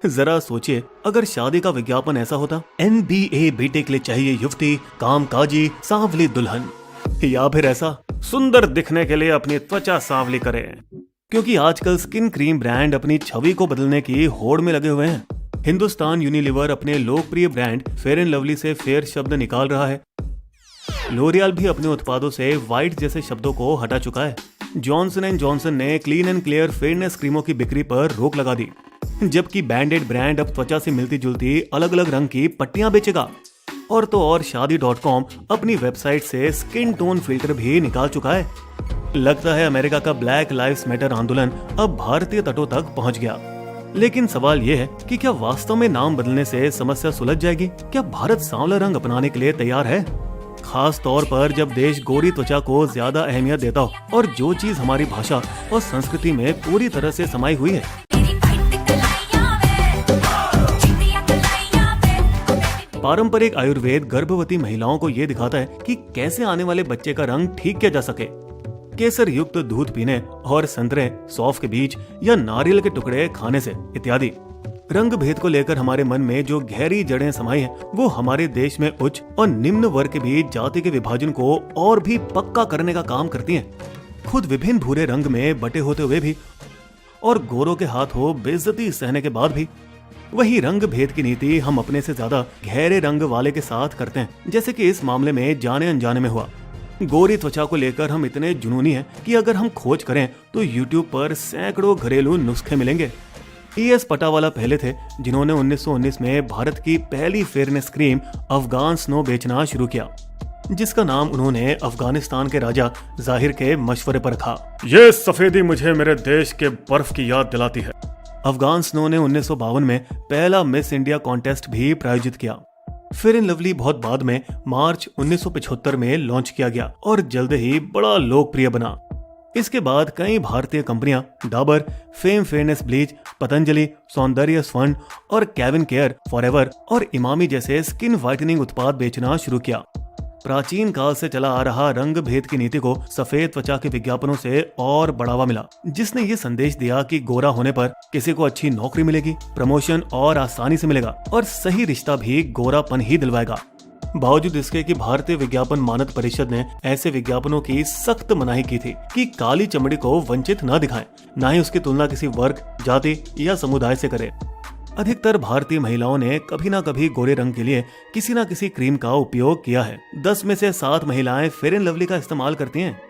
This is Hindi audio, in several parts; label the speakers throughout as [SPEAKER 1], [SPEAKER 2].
[SPEAKER 1] जरा सोचिए, अगर शादी का विज्ञापन ऐसा होता, MBA बीटेक ले चाहिए युवती, कामकाजी सांवली दुल्हन, या फिर ऐसा, सुंदर दिखने के लिए अपनी त्वचा सांवली करें। क्योंकि आजकल स्किन क्रीम ब्रांड अपनी छवि को बदलने की होड़ में लगे हुए हैं। हिंदुस्तान यूनिलीवर अपने लोकप्रिय ब्रांड फेयर एंड लवली से फेयर शब्द निकाल रहा है। लोरियल भी अपने उत्पादों से व्हाइट जैसे शब्दों को हटा चुका है। जॉनसन एंड जॉनसन ने क्लीन एंड क्लियर फेयरनेस क्रीमों की बिक्री पर रोक लगा दी, जबकि बैंडेड ब्रांड अब त्वचा से मिलती जुलती अलग अलग रंग की पट्टियां बेचेगा। और तो और शादी.com अपनी वेबसाइट से स्किन टोन फिल्टर भी निकाल चुका है। लगता है अमेरिका का ब्लैक लाइव्स मैटर आंदोलन अब भारतीय तटों तक पहुंच गया। लेकिन सवाल यह है कि क्या वास्तव में नाम बदलने से समस्या सुलझ जाएगी? क्या भारत सांवला रंग अपनाने के लिए तैयार है? खास तौर पर जब देश गोरी त्वचा को ज्यादा अहमियत देता हो और जो चीज हमारी भाषा और संस्कृति में पूरी तरह से समाई हुई है। पारंपरिक आयुर्वेद गर्भवती महिलाओं को ये दिखाता है कि कैसे आने वाले बच्चे का रंग ठीक किया जा सके। केसर युक्त दूध पीने और संतरे, सौंफ के बीज या नारियल के टुकड़े खाने से इत्यादि। रंग भेद को लेकर हमारे मन में जो गहरी जड़ें समाई हैं, वो हमारे देश में उच्च और निम्न वर्ग के बीच जाति के विभाजन को और भी पक्का करने का काम करती हैं। खुद विभिन्न भूरे रंग में बटे होते हुए भी और गोरों के हाथों बेइज्जती सहने के बाद भी वही रंग भेद की नीति हम अपने से ज्यादा गहरे रंग वाले के साथ करते हैं, जैसे कि इस मामले में जाने अनजाने में हुआ। गोरी त्वचा को लेकर हम इतने जुनूनी हैं कि अगर हम खोज करें तो YouTube पर सैकड़ों घरेलू नुस्खे मिलेंगे। ES पटावाला पहले थे जिन्होंने 1919 में भारत की पहली फेयरनेस क्रीम अफगान स्नो बेचना शुरू किया, जिसका नाम उन्होंने अफगानिस्तान के राजा जाहिर के मशवरे पर रखा। ये सफेदी मुझे मेरे देश के बर्फ की याद दिलाती है। अफगान स्नो ने 1952 में पहला मिस इंडिया कॉन्टेस्ट भी प्रायोजित किया। फेयर एंड लवली बहुत बाद में मार्च 1975 में लॉन्च किया गया और जल्द ही बड़ा लोकप्रिय बना। इसके बाद कई भारतीय कंपनियां Dabur, fame fairness bleach, Patanjali, सौंदर्य स्वर्ण और केविन केयर फॉरएवर और इमामी जैसे स्किन व्हाइटनिंग उत्पाद बेचना शुरू किया। प्राचीन काल से चला आ रहा रंग भेद की नीति को सफेद त्वचा के विज्ञापनों से और बढ़ावा मिला, जिसने ये संदेश दिया कि गोरा होने पर किसी को अच्छी नौकरी मिलेगी, प्रमोशन और आसानी से मिलेगा और सही रिश्ता भी गोरापन ही दिलवाएगा। बावजूद इसके कि भारतीय विज्ञापन मानक परिषद ने ऐसे विज्ञापनों की सख्त मनाही की थी कि काली चमड़ी को वंचित न दिखाएं, न ही उसकी तुलना किसी वर्ग, जाति या समुदाय से करे। अधिकतर भारतीय महिलाओं ने कभी ना कभी गोरे रंग के लिए किसी ना किसी क्रीम का उपयोग किया है। 10 में से 7 महिलाएं फेयर एंड लवली का इस्तेमाल करती हैं।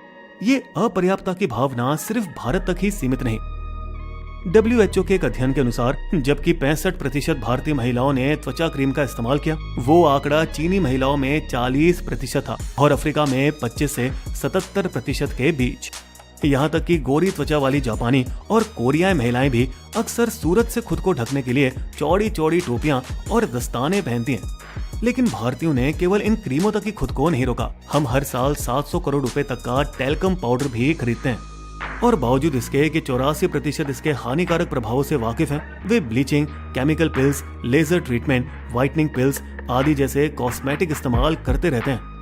[SPEAKER 1] ये अपर्याप्तता की भावना सिर्फ भारत तक ही सीमित नहीं। WHO के एक अध्ययन के अनुसार जबकि 65% भारतीय महिलाओं ने त्वचा क्रीम का इस्तेमाल किया, वो आंकड़ा चीनी महिलाओं में 40% था और अफ्रीका में 25 से 77% के बीच। यहाँ तक कि गोरी त्वचा वाली जापानी और कोरियाई महिलाएं भी अक्सर सूरज से खुद को ढकने के लिए चौड़ी चौड़ी टोपियां और दस्ताने पहनती हैं। लेकिन भारतीयों ने केवल इन क्रीमों तक ही खुद को नहीं रोका। हम हर साल 700 करोड़ रुपए तक का टैल्कम पाउडर भी खरीदते हैं और बावजूद इसके कि 84% इसके हानिकारक प्रभावों से वाकिफ हैं, वे bleaching, chemical pills, laser treatment, whitening pills आदि जैसे कॉस्मेटिक इस्तेमाल करते रहते हैं।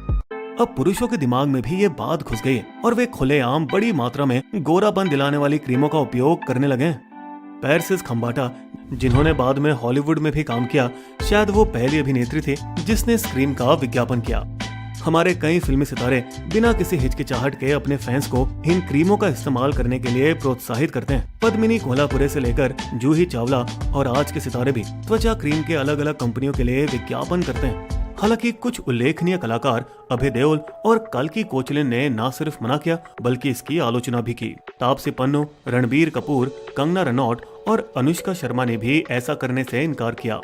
[SPEAKER 1] अब पुरुषों के दिमाग में भी ये बात घुस गई है और वे खुलेआम बड़ी मात्रा में गोरापन दिलाने वाली क्रीमों का उपयोग करने लगे हैं। पेरिस खंबाटा, जिन्होंने बाद में हॉलीवुड में भी काम किया, शायद वो पहली अभिनेत्री थी जिसने इस क्रीम का विज्ञापन किया। हमारे कई फिल्मी सितारे बिना किसी हिचकिचाहट के अपने फैंस को इन क्रीमों का इस्तेमाल करने के लिए प्रोत्साहित करते हैं। पद्मिनी कोल्हापुरे से लेकर जूही चावला और आज के सितारे भी त्वचा क्रीम के अलग अलग कंपनियों के लिए विज्ञापन करते हैं। हालांकि कुछ उल्लेखनीय कलाकार अभय देओल और कल्की कोचलिन ने न सिर्फ मना किया बल्कि इसकी आलोचना भी की। तापसी पन्नू, रणबीर कपूर, कंगना रनौत और अनुष्का शर्मा ने भी ऐसा करने से इनकार किया।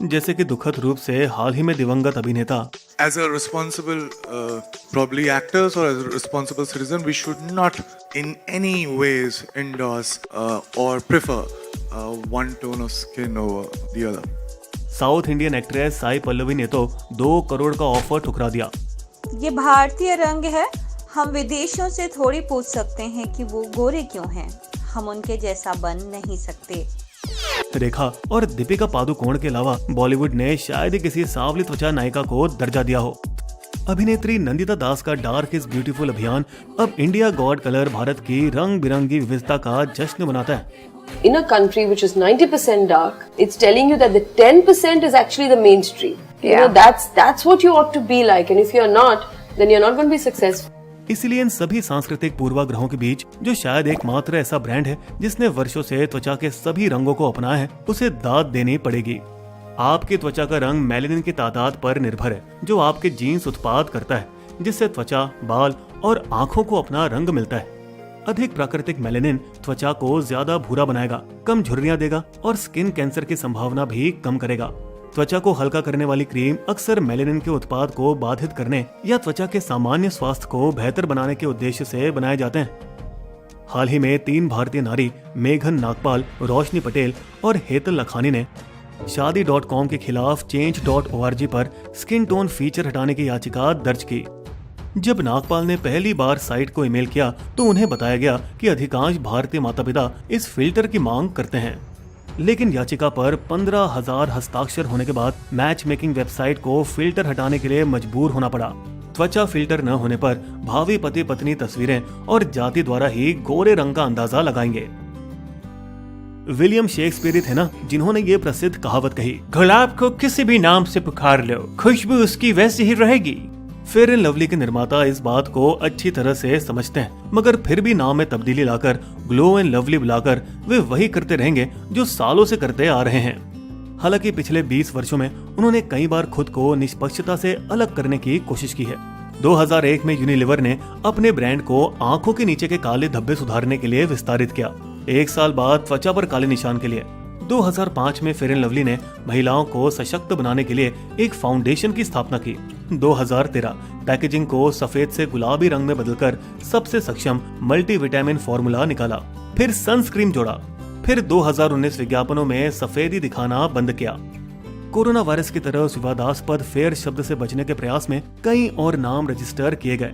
[SPEAKER 1] जैसे कि दुखद रूप से हाल ही में दिवंगत अभिनेता
[SPEAKER 2] As a responsible probably actors or as a responsible citizen, we should not in any ways endorse or prefer one tone of skin over the other.
[SPEAKER 1] South Indian actress Sai Pallavi ने तो 2 करोड़ का ऑफर ठुकरा दिया।
[SPEAKER 3] ये भारतीय रंग है, हम विदेशियों से थोड़ी पूछ सकते हैं कि वो गोरे क्यों हैं, हम उनके जैसा बन नहीं सकते।
[SPEAKER 1] रेखा और दीपिका पादुकोण के अलावा बॉलीवुड ने शायद ही किसी सांवली त्वचा नायिका को दर्जा दिया हो। अभिनेत्री नंदिता दास का डार्क इज ब्यूटीफुल अभियान अब इंडिया गॉड कलर भारत की रंग बिरंगी विविधता का जश्न मनाता है।
[SPEAKER 4] In a country which is 90% dark, it's telling you that the 10% is actually the mainstream. You know, that's what you ought to be like, and if you're not, then you're not going to be successful.
[SPEAKER 1] इसलिए इन सभी सांस्कृतिक पूर्वाग्रहों के बीच जो शायद एकमात्र ऐसा ब्रांड है जिसने वर्षों से त्वचा के सभी रंगों को अपनाया है, उसे दाद देनी पड़ेगी। आपकी त्वचा का रंग मेलानिन की तादाद पर निर्भर है जो आपके जीन्स उत्पाद करता है, जिससे त्वचा, बाल और आंखों को अपना रंग मिलता है। अधिक प्राकृतिक मेलानिन त्वचा को ज्यादा भूरा बनाएगा, कम झुर्रियां देगा और स्किन कैंसर की संभावना भी कम करेगा। त्वचा को हल्का करने वाली क्रीम अक्सर मेलानिन के उत्पाद को बाधित करने या त्वचा के सामान्य स्वास्थ्य को बेहतर बनाने के उद्देश्य से बनाए जाते हैं। हाल ही में 3 भारतीय नारी मेघन नागपाल, रोशनी पटेल और हेतल लखानी ने शादी.com के खिलाफ change.org पर स्किन टोन फीचर हटाने की याचिका दर्ज की। जब नागपाल ने पहली बार साइट को ईमेल किया तो उन्हें बताया गया कि अधिकांश भारतीय माता पिता इस फिल्टर की मांग करते हैं, लेकिन याचिका पर 15,000 हस्ताक्षर होने के बाद मैच मेकिंग वेबसाइट को फिल्टर हटाने के लिए मजबूर होना पड़ा। त्वचा फिल्टर न होने पर भावी पति पत्नी तस्वीरें और जाति द्वारा ही गोरे रंग का अंदाजा लगाएंगे। विलियम शेक्सपियर थे ना जिन्होंने ये प्रसिद्ध कहावत कही, गुलाब को किसी भी नाम से पुकार लो, खुशबू उसकी वैसी ही रहेगी। फेयर एंड लवली के निर्माता इस बात को अच्छी तरह से समझते हैं, मगर फिर भी नाम में तब्दीली लाकर ग्लो एंड लवली बुलाकर वे वही करते रहेंगे जो सालों से करते आ रहे हैं। हालांकि पिछले 20 वर्षों में उन्होंने कई बार खुद को निष्पक्षता से अलग करने की कोशिश की है। 2001 में यूनिलीवर ने अपने ब्रांड को आंखों के नीचे के काले धब्बे सुधारने के लिए विस्तारित किया। 1 साल बाद त्वचा पर काले निशान के लिए 2005 में फेयर एंड लवली ने महिलाओं को सशक्त बनाने के लिए एक फाउंडेशन की स्थापना की। 2013 पैकेजिंग को सफेद से गुलाबी रंग में बदलकर सबसे सक्षम मल्टीविटामिन फॉर्मूला निकाला, फिर सनस्क्रीन जोड़ा, फिर 2019 विज्ञापनों में सफेदी दिखाना बंद किया। कोरोना वायरस की तरह विवादास्पद फेयर शब्द से बचने के प्रयास में कई और नाम रजिस्टर किए गए।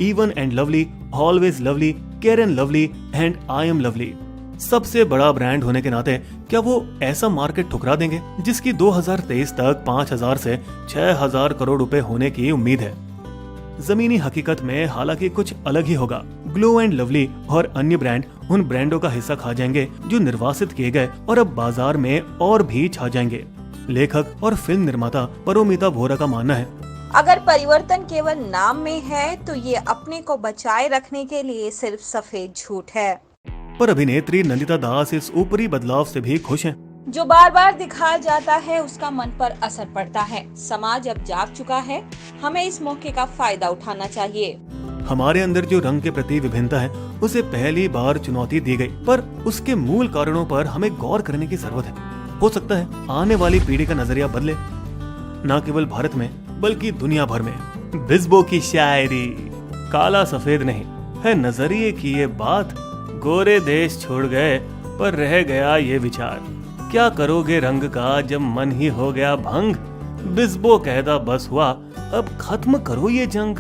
[SPEAKER 1] Even and lovely, always lovely, care and lovely and I am lovely. सबसे बड़ा ब्रांड होने के नाते क्या वो ऐसा मार्केट ठुकरा देंगे जिसकी 2023 तक 5,000 से 6,000 करोड़ रुपए होने की उम्मीद है। जमीनी हकीकत में हालांकि कुछ अलग ही होगा। ग्लो एंड लवली और अन्य ब्रांड उन ब्रांडों का हिस्सा खा जाएंगे जो निर्वासित किए गए और अब बाजार में और भी छा जाएंगे। लेखक और फिल्म निर्माता परोमिता वोरा का मानना है,
[SPEAKER 3] अगर परिवर्तन केवल नाम में है तो ये अपने को बचाए रखने के लिए सिर्फ सफेद झूठ है।
[SPEAKER 1] पर अभिनेत्री नंदिता दास इस ऊपरी बदलाव से भी खुश हैं।
[SPEAKER 3] जो बार बार दिखाया जाता है उसका मन पर असर पड़ता है। समाज अब जाग चुका है, हमें इस मौके का फायदा उठाना चाहिए।
[SPEAKER 1] हमारे अंदर जो रंग के प्रति विभिन्नता है उसे पहली बार चुनौती दी गई, पर उसके मूल कारणों पर हमें गौर करने की जरूरत है। हो सकता है आने वाली पीढ़ी का नजरिया बदले, न केवल भारत में बल्कि दुनिया भर में। बिस्बो की शायरी, काला सफेद नहीं है नजरिए की ये बात, गोरे देश छोड़ गए पर रह गया ये विचार, क्या करोगे रंग का जब मन ही हो गया भंग, बिस्बो कहता बस हुआ अब खत्म करो ये जंग।